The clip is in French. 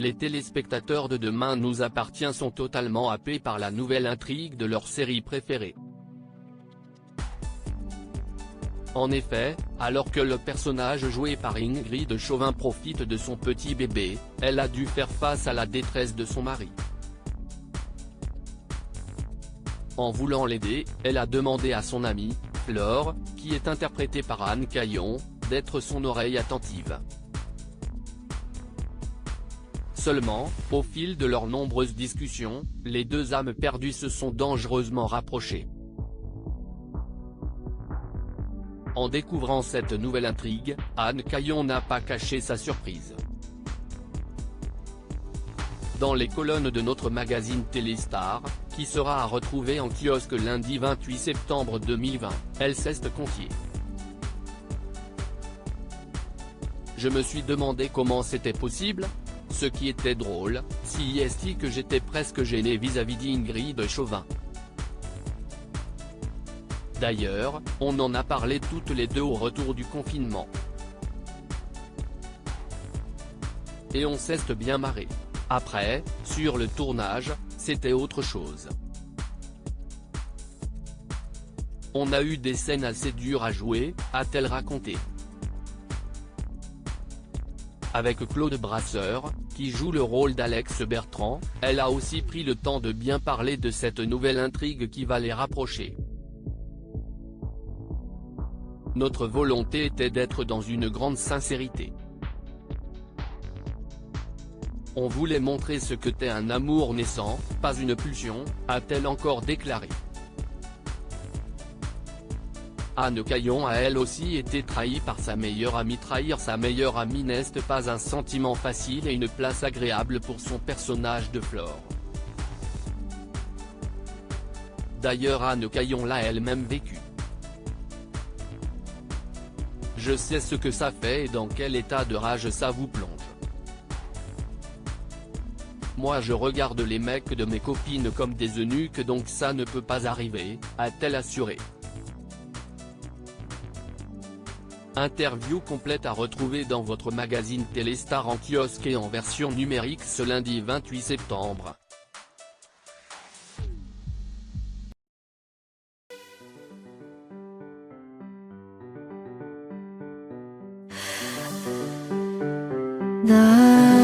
Les téléspectateurs de Demain nous appartient sont totalement happés par la nouvelle intrigue de leur série préférée. En effet, alors que le personnage joué par Ingrid Chauvin profite de son petit bébé, elle a dû faire face à la détresse de son mari. En voulant l'aider, elle a demandé à son amie, Flore, qui est interprétée par Anne Caillon, d'être son oreille attentive. Seulement, au fil de leurs nombreuses discussions, les deux âmes perdues se sont dangereusement rapprochées. En découvrant cette nouvelle intrigue, Anne Caillon n'a pas caché sa surprise. Dans les colonnes de notre magazine Téléstar, qui sera à retrouver en kiosque lundi 28 septembre 2020, elle s'est confiée. Je me suis demandé comment c'était possible. Ce qui était drôle, si est que j'étais presque gêné vis-à-vis d'Ingrid Chauvin. D'ailleurs, on en a parlé toutes les deux au retour du confinement. Et on s'est bien marré. Après, sur le tournage, c'était autre chose. On a eu des scènes assez dures à jouer, a-t-elle raconté. Avec Claude Brasseur, qui joue le rôle d'Alex Bertrand, elle a aussi pris le temps de bien parler de cette nouvelle intrigue qui va les rapprocher. Notre volonté était d'être dans une grande sincérité. On voulait montrer ce que t'est un amour naissant, pas une pulsion, a-t-elle encore déclaré. Anne Caillon a elle aussi été trahie par sa meilleure amie. Trahir sa meilleure amie n'est pas un sentiment facile et une place agréable pour son personnage de Flore. D'ailleurs Anne Caillon l'a elle-même vécu. Je sais ce que ça fait et dans quel état de rage ça vous plonge. Moi je regarde les mecs de mes copines comme des eunuques donc ça ne peut pas arriver, a-t-elle assuré. Interview complète à retrouver dans votre magazine Téléstar en kiosque et en version numérique ce lundi 28 septembre. 나